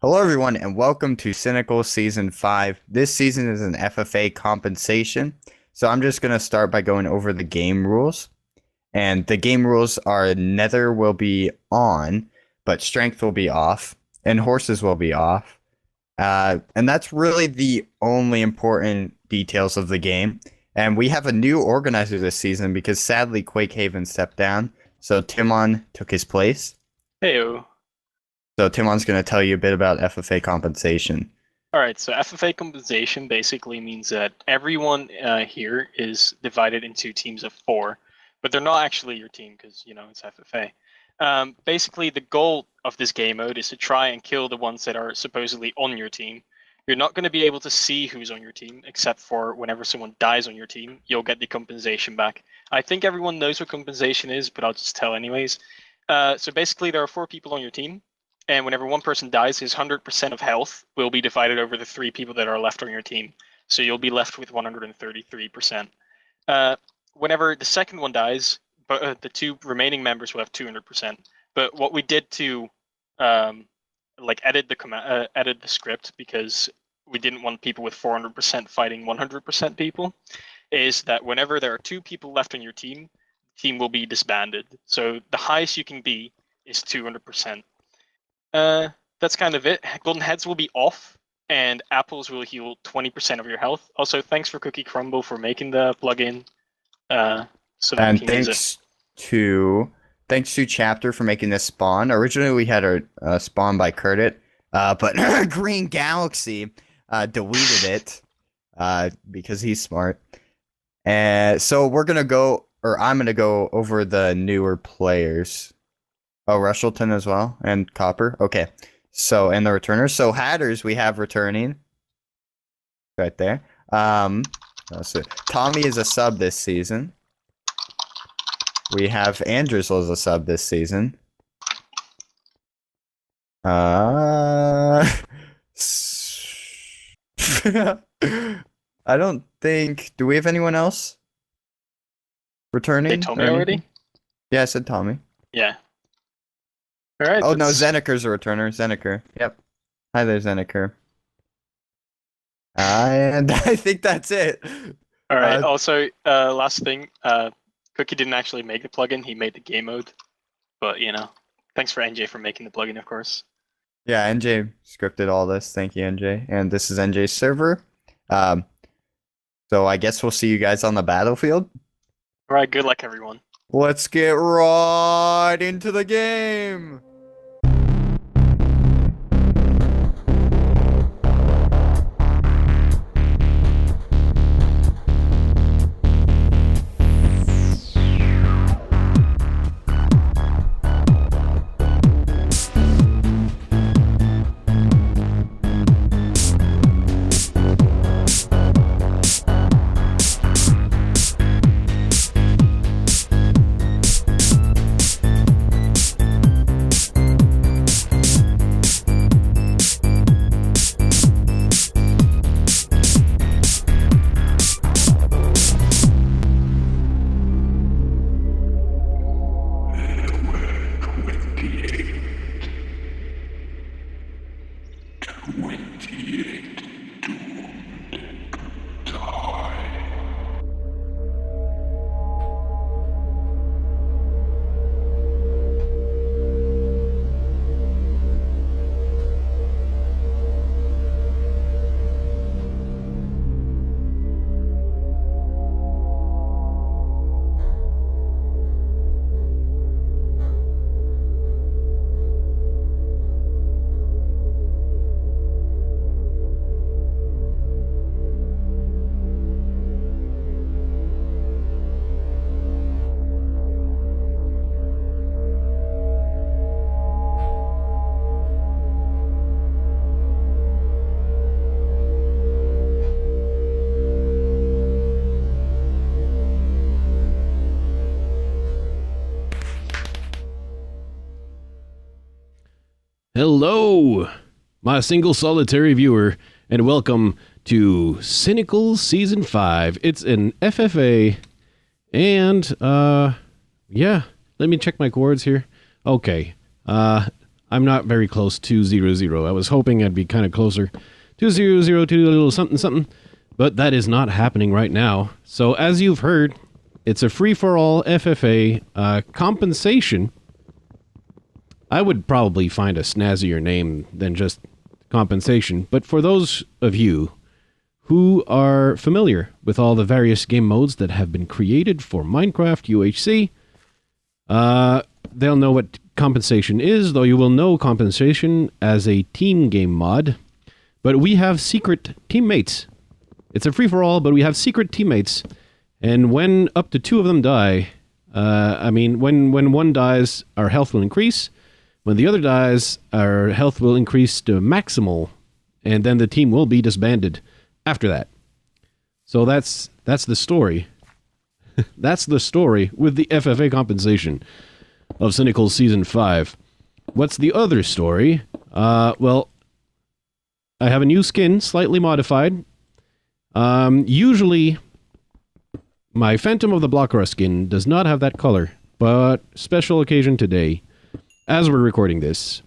Hello, everyone, and welcome to Cynical Season 5. This season is an FFA compensation, so I'm just going to start by going over the game rules. And the game rules are Nether will be on, but Strength will be off, and Horses will be off. And that's really the only important details of the game. And we have a new organizer this season because sadly Quake Haven stepped down, so Timon took his place. Heyo. So Timon's going to tell you a bit about FFA compensation. Alright, so FFA compensation basically means that everyone here is divided into teams of 4, but they're not actually your team because, you know, it's FFA. Basically, the goal of this game mode is to try and kill the ones that are supposedly on your team. You're not going to be able to see who's on your team, except for whenever someone dies on your team, you'll get the compensation back. I think everyone knows what compensation is, but I'll just tell anyways. So basically, there are 4 people on your team. And whenever one person dies, his 100% of health will be divided over the 3 people that are left on your team. So you'll be left with 133%. Whenever the second one dies, but the 2 remaining members will have 200%. But what we did to edit the script, because we didn't want people with 400% fighting 100% people, is that whenever there are 2 people left on your team, the team will be disbanded. So the highest you can be is 200%. That's kind of it. Golden heads will be off, and apples will heal 20% of your health. Also, thanks for Cookie Crumble for making the plugin. So that And we can use it. Thanks to Chapter for making this spawn. Originally, we had a spawn by Curtit, but Green Galaxy deleted it because he's smart. And so I'm gonna go over the newer players. Oh, Rushelton as well, and Copper. Okay, so and the returners. So Hatters we have returning right there. Let's see. Tommy is a sub this season. We have Andrews as a sub this season. I don't think. Do we have anyone else returning? They told me already? Yeah, I said Tommy. Yeah. Alright. Oh no, Zeniker's a returner. Zeniker. Yep. Hi there, Zeniker. And I think that's it. Alright, also, last thing, Cookie didn't actually make the plugin, he made the game mode. But, you know, thanks for NJ for making the plugin, of course. Yeah, NJ scripted all this. Thank you, NJ. And this is NJ's server. So I guess we'll see you guys on the battlefield. Alright, good luck, everyone. Let's get right into the game. Hello, my single solitary viewer, and welcome to Cynical Season 5. It's an FFA, and, yeah, let me check my chords here. Okay, I'm not very close to 0-0. I was hoping I'd be kind of closer to 0-0, to a little something something, but that is not happening right now. So as you've heard, it's a free-for-all FFA compensation. I would probably find a snazzier name than just compensation, but for those of you who are familiar with all the various game modes that have been created for Minecraft UHC, they'll know what compensation is, though you will know compensation as a team game mod. But we have secret teammates. It's a free-for-all, but we have secret teammates. And when up to 2 of them die, when one dies, our health will increase. When the other dies, our health will increase to maximal, and then the team will be disbanded after that. So that's the story. That's the story with the FFA compensation of Cynical Season 5. What's the other story? Well, I have a new skin, slightly modified. Usually, my Phantom of the Blockera skin does not have that color, but special occasion today, as we're recording this.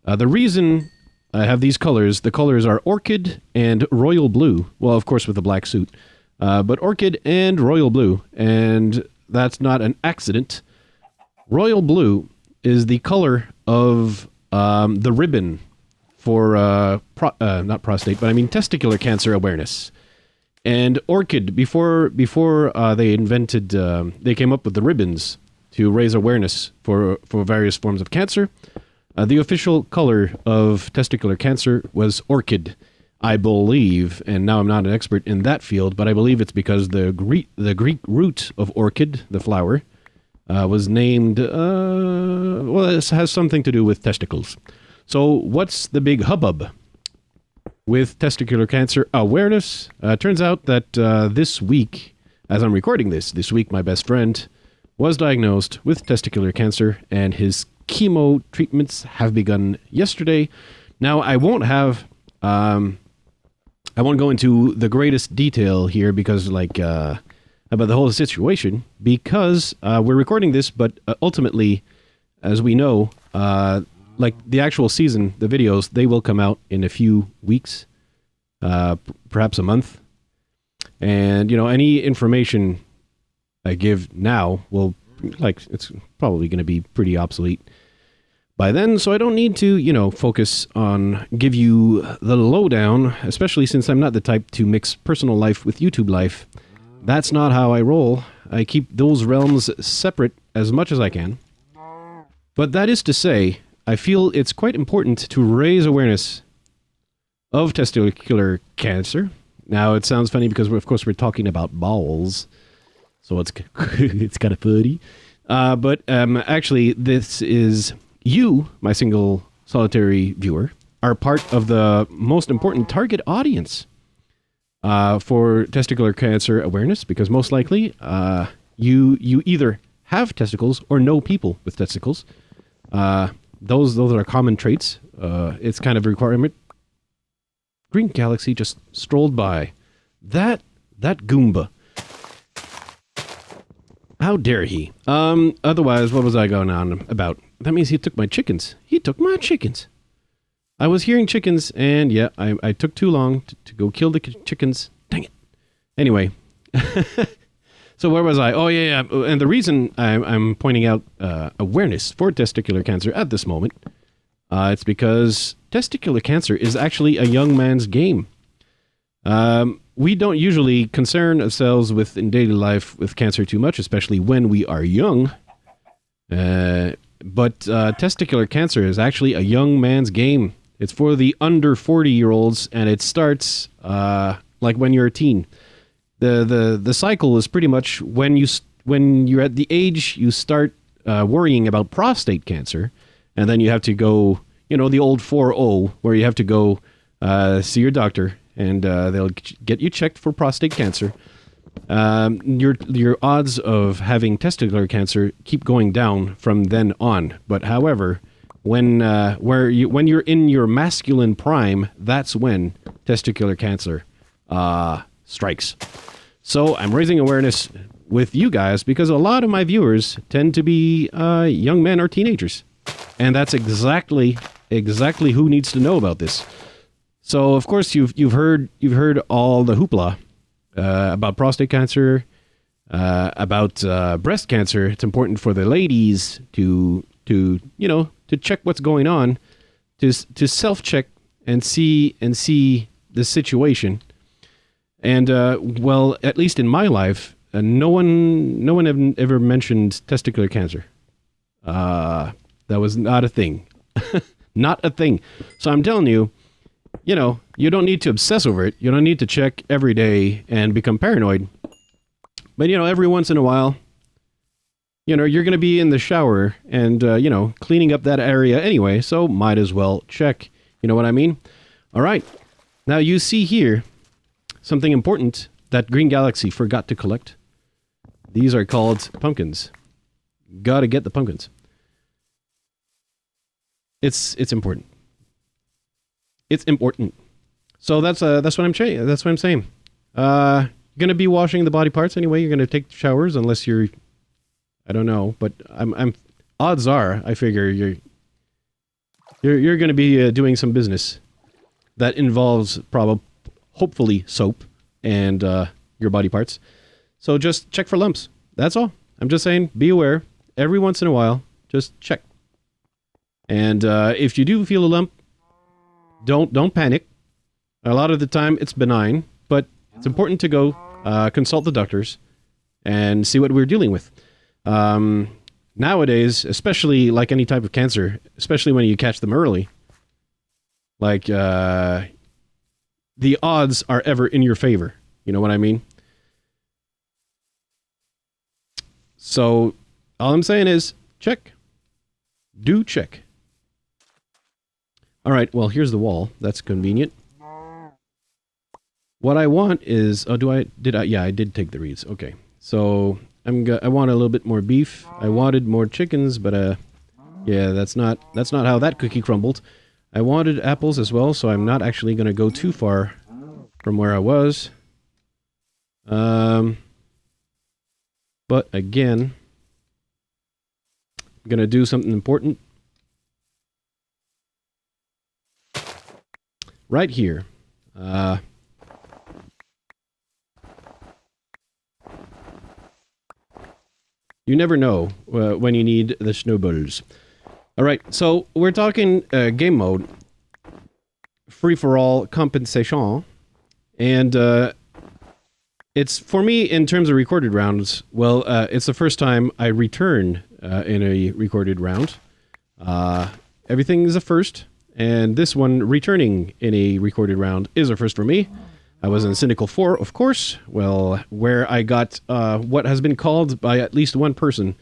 The reason I have these colors, the colors are Orchid and Royal Blue. Well, of course, with the black suit. But Orchid and Royal Blue, and that's not an accident. Royal Blue is the color of the ribbon for, not prostate, but I mean testicular cancer awareness. And Orchid, before they invented, they came up with the ribbons to raise awareness for various forms of cancer. The official color of testicular cancer was Orchid, I believe, and now I'm not an expert in that field, but I believe it's because the Greek root of orchid, the flower, was named, well, it has something to do with testicles. So what's the big hubbub with testicular cancer awareness? Turns out that this week, as I'm recording this week my best friend was diagnosed with testicular cancer, and his chemo treatments have begun yesterday. Now, I won't go into the greatest detail here because, about the whole situation, because we're recording this, but ultimately, as we know, the actual season, the videos, they will come out in a few weeks, perhaps a month. And, any information I give now will, it's probably going to be pretty obsolete by then, so I don't need to, focus on give you the lowdown, especially since I'm not the type to mix personal life with YouTube life. That's not how I roll. I keep those realms separate as much as I can. But that is to say, I feel it's quite important to raise awareness of testicular cancer. Now, it sounds funny because, of course, we're talking about balls, so it's kind of funny. But actually, this is... You, my single solitary viewer, are part of the most important target audience for testicular cancer awareness, because most likely you either have testicles or know people with testicles. Those are common traits. It's kind of a requirement. Green Galaxy just strolled by. That Goomba. How dare he? Otherwise, what was I going on about? That means he took my chickens. He took my chickens. I was hearing chickens, and yeah, I took too long to go kill the chickens. Dang it. Anyway. So where was I? Oh, yeah. And the reason I'm pointing out awareness for testicular cancer at this moment, it's because testicular cancer is actually a young man's game. We don't usually concern ourselves with in daily life with cancer too much, especially when we are young. But testicular cancer is actually a young man's game. It's for the under 40-year-olds, and it starts like when you're a teen. The cycle is pretty much when you're at the age you start worrying about prostate cancer, and then you have to go, the old 4-0, where you have to go see your doctor, and they'll get you checked for prostate cancer. Your odds of having testicular cancer keep going down from then on. But however, when you're in your masculine prime, that's when testicular cancer strikes. So I'm raising awareness with you guys because a lot of my viewers tend to be young men or teenagers, and that's exactly exactly who needs to know about this. So of course you've heard all the hoopla about prostate cancer, about breast cancer. It's important for the ladies to check what's going on, to self-check and see the situation. And well, at least in my life, no one ever mentioned testicular cancer. That was not a thing. Not a thing. So I'm telling you, you don't need to obsess over it. You don't need to check every day and become paranoid. But, every once in a while, you're going to be in the shower and, cleaning up that area anyway. So might as well check. You know what I mean? All right. Now you see here something important that Green Galaxy forgot to collect. These are called pumpkins. Gotta get the pumpkins. It's important. It's important. So that's what I'm saying. That's what I'm saying. You're gonna be washing the body parts anyway. You're gonna take showers unless you're, I don't know, but I'm. Odds are, I figure you're gonna be doing some business that involves hopefully soap and your body parts. So just check for lumps. That's all. I'm just saying, be aware. Every once in a while, just check. And if you do feel a lump, don't panic. A lot of the time, it's benign, but it's important to go consult the doctors and see what we're dealing with. Nowadays, especially like any type of cancer, especially when you catch them early, like the odds are ever in your favor. You know what I mean? So all I'm saying is check. Do check. All right, well, here's the wall. That's convenient. What I want is, yeah, I did take the reeds. Okay. So I want a little bit more beef. I wanted more chickens, but yeah, that's not how that cookie crumbled. I wanted apples as well, so I'm not actually going to go too far from where I was. But again, I'm going to do something important. Right here. You never know when you need the snowballs. All right, so we're talking game mode, free-for-all compensation, and it's, for me, in terms of recorded rounds, well, it's the first time I return in a recorded round. Everything is a first, and this one, returning in a recorded round, is a first for me. I was in Cynical 4, of course, well, where I got what has been called by at least one person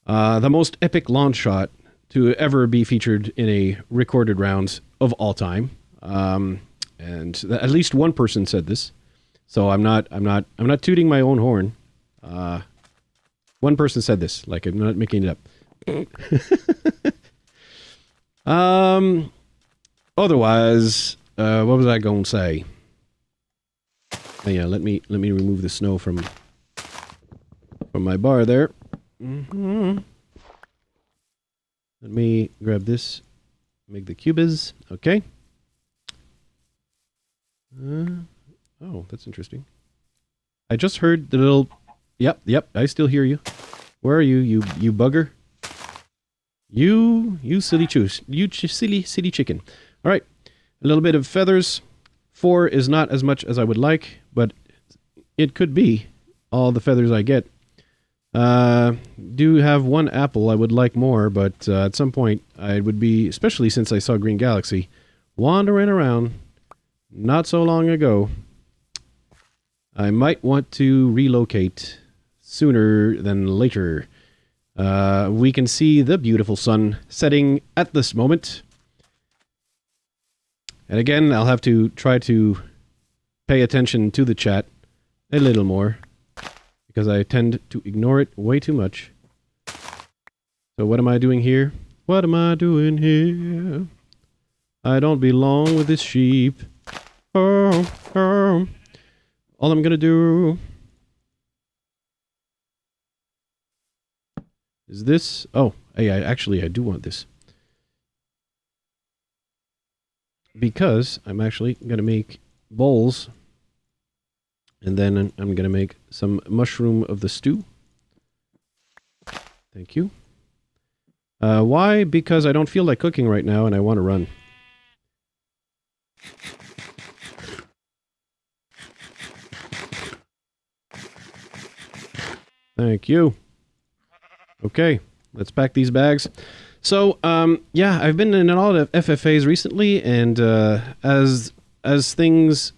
the most epic launch shot to ever be featured in a recorded round of all time. And at least one person said this. So I'm not tooting my own horn. One person said this, like I'm not making it up. Otherwise, what was I going to say? Oh, yeah, let me remove the snow from my bar there. Mm-hmm. Let me grab this, make the cubes. Okay. Oh, that's interesting. I just heard the little... Yep, I still hear you. Where are you, you bugger? You silly choose. You silly chicken. All right, a little bit of feathers. 4 is not as much as I would like, but it could be all the feathers I get. Do have one apple I would like more, but at some point I would be, especially since I saw Green Galaxy wandering around not so long ago, I might want to relocate sooner than later. We can see the beautiful sun setting at this moment. And again, I'll have to try to pay attention to the chat a little more, because I tend to ignore it way too much. So what am I doing here? What am I doing here? I don't belong with this sheep. Oh. All I'm gonna do is this. Oh, hey, I do want this. because I'm actually going to make bowls, and then I'm going to make some mushroom of the stew. Thank you. Why? Because I don't feel like cooking right now and I want to run. Thank you. Okay, let's pack these bags. So, yeah, I've been in a lot of FFAs recently, and as things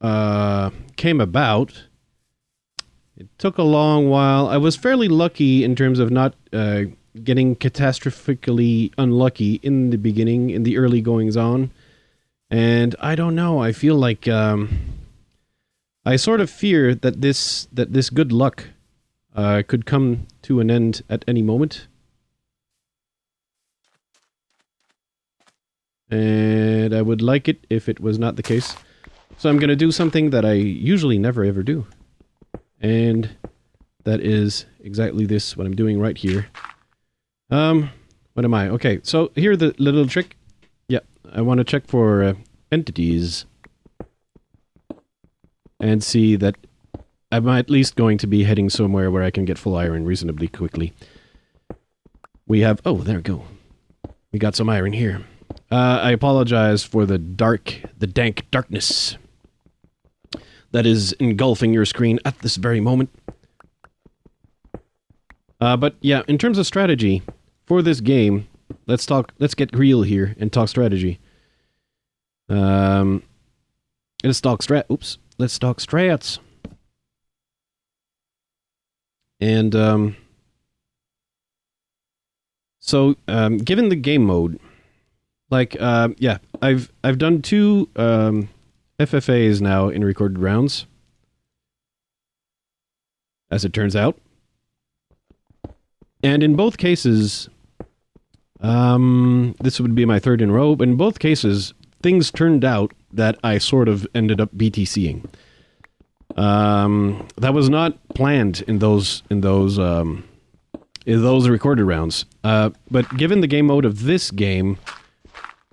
came about, it took a long while. I was fairly lucky in terms of not getting catastrophically unlucky in the beginning, in the early goings-on. And I don't know, I feel like I sort of fear that this good luck could come to an end at any moment. And I would like it if it was not the case. So I'm going to do something that I usually never ever do. And that is exactly this, what I'm doing right here. What am I? Okay, so here's the little trick. Yeah, I want to check for entities. And see that I'm at least going to be heading somewhere where I can get full iron reasonably quickly. We have... Oh, there we go. We got some iron here. I apologize for the dank darkness that is engulfing your screen at this very moment. But yeah, in terms of strategy for this game, let's get real here and talk strategy. Let's talk strats. And so given the game mode, like yeah, I've done 2 FFAs now in recorded rounds, as it turns out. And in both cases, this would be my 3rd in a row, but in both cases, things turned out that I sort of ended up BTCing. That was not planned in those recorded rounds. But given the game mode of this game,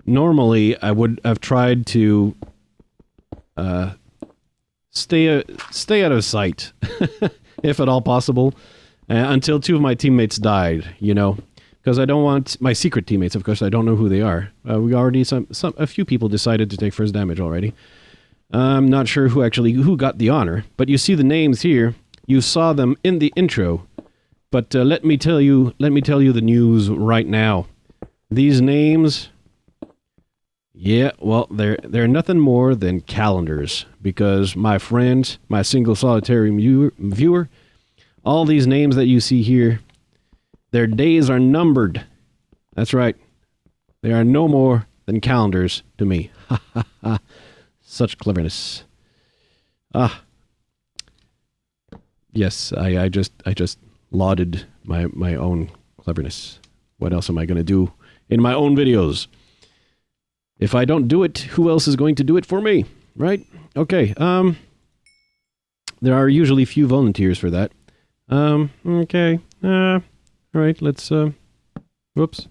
normally I would have tried to stay out of sight, if at all possible, until 2 of my teammates died, you know, because I don't want my secret teammates. Of course, I don't know who they are. We already a few people decided to take first damage already. I'm not sure who got the honor, but you see the names here. You saw them in the intro. But let me tell you the news right now. These names, yeah, well, they're nothing more than calendars, because my friend, my single solitary viewer, all these names that you see here, their days are numbered. That's right. They are no more than calendars to me. Ha ha ha. Such cleverness. Ah. Yes, I just lauded my own cleverness. What else am I going to do in my own videos? If I don't do it, who else is going to do it for me? Right? Okay. There are usually few volunteers for that. Okay. All right, let's whoops.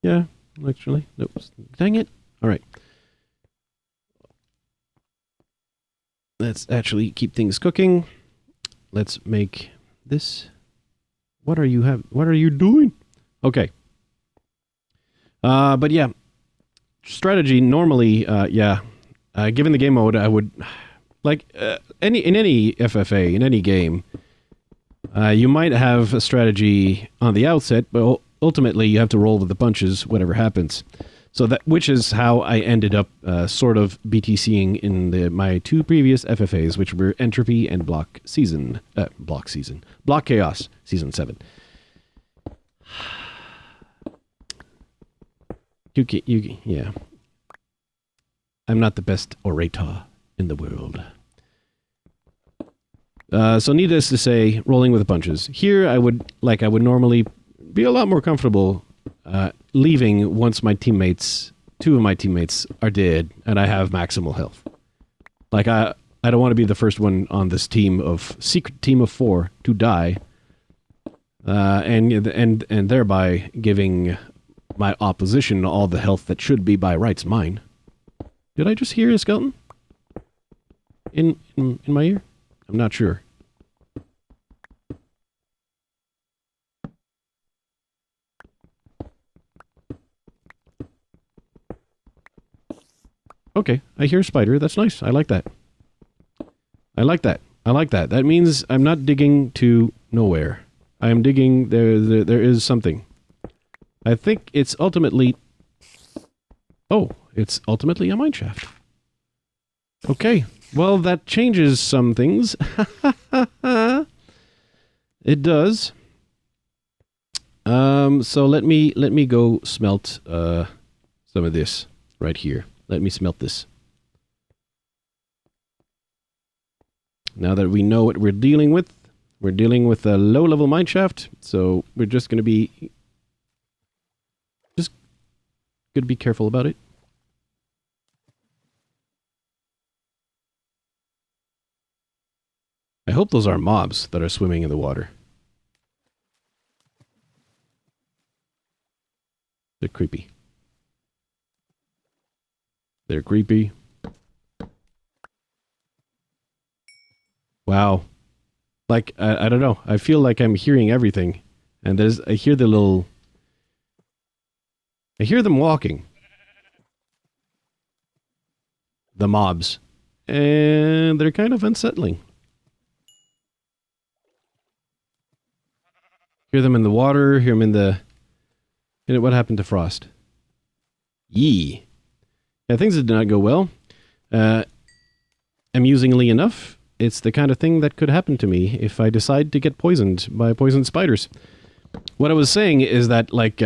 Yeah, actually. Nope. Dang it. All right. Let's actually keep things cooking. Let's make this. What are you doing? Okay. But yeah, strategy normally, yeah. Given the game mode, I would like in any FFA, in any game, you might have a strategy on the outset, but ultimately you have to roll with the punches, whatever happens. So which is how I ended up sort of BTCing in my 2 previous FFAs, which were Entropy and Block Chaos Season 7. Yeah. I'm not the best orator in the world. So needless to say, rolling with the punches. Here, I would normally be a lot more comfortable leaving once my teammates, 2 of my teammates are dead and I have maximal health. Like I don't want to be the first one on this secret team of 4 to die, and thereby giving my opposition all the health that should be by rights mine. Did I just hear a skeleton? In my ear? I'm not sure. Okay, I hear a spider. That's nice. I like that. I like that. I like that. That means I'm not digging to nowhere. I am digging... There is something. I think it's ultimately... Oh, it's ultimately a mineshaft. Okay. Well, that changes some things. It does. So let me go smelt some of this right here. Let me smelt this. Now that we know what we're dealing with a low-level mineshaft, so we're just going to be careful about it. I hope those are mobs that are swimming in the water. They're creepy. They're creepy. Wow. Like, I don't know. I feel like I'm hearing everything. And I hear them walking. The mobs. And they're kind of unsettling. Hear them in the water, hear them in the... What happened to Frost? Yee. Yeah, things did not go well. Amusingly enough, it's the kind of thing that could happen to me if I decide to get poisoned by poisoned spiders. What I was saying is that, like,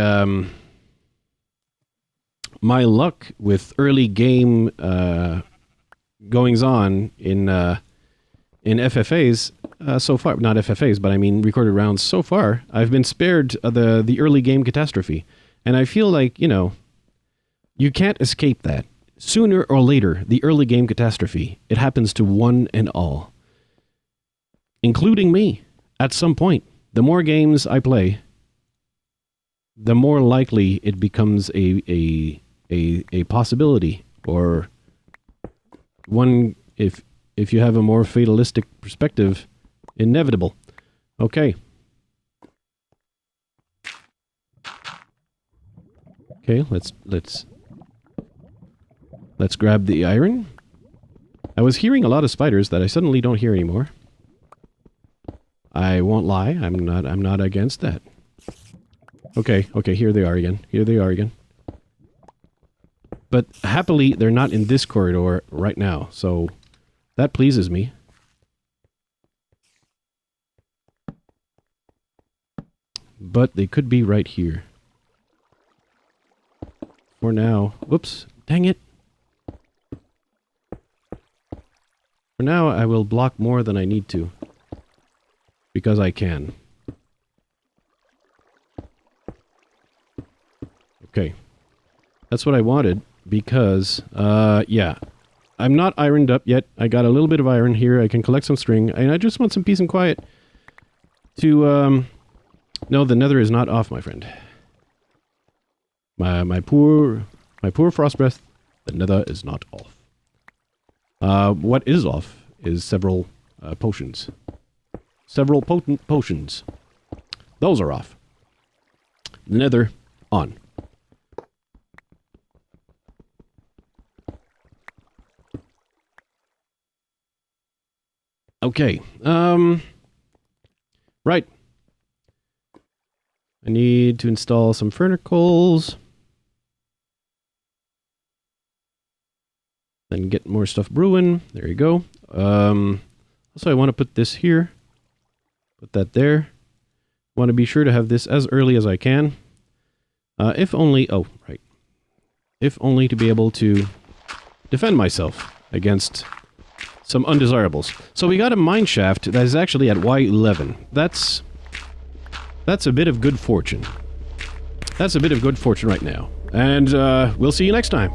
my luck with early game goings-on in FFAs so far, not FFAs, but I mean recorded rounds so far, I've been spared the early game catastrophe. And I feel like, you know, you can't escape that. Sooner or later, the early game catastrophe, it happens to one and all. Including me, at some point. The more games I play, the more likely it becomes a possibility, or one, if you have a more fatalistic perspective, inevitable. Okay. Okay, let's grab the iron. I was hearing a lot of spiders that I suddenly don't hear anymore. I won't lie, I'm not against that. Okay, here they are again. Here they are again. But happily, they're not in this corridor right now, so that pleases me. But they could be right here. For now. Whoops. Dang it. For now, I will block more than I need to. Because I can. Okay. That's what I wanted, because, yeah. I'm not ironed up yet. I got a little bit of iron here. I can collect some string, and I just want some peace and quiet to, No, the nether is not off, my friend. My poor frost breath, the nether is not off. What is off is several potions. Several potent potions. Those are off. The nether, on. Okay, right. I need to install some furnicles. Then get more stuff brewing. There you go. Also, I want to put this here. Put that there. Want to be sure to have this as early as I can. If only... Oh, right. If only to be able to defend myself against some undesirables. So we got a mine shaft that is actually at Y11. That's a bit of good fortune. That's a bit of good fortune right now. And we'll see you next time.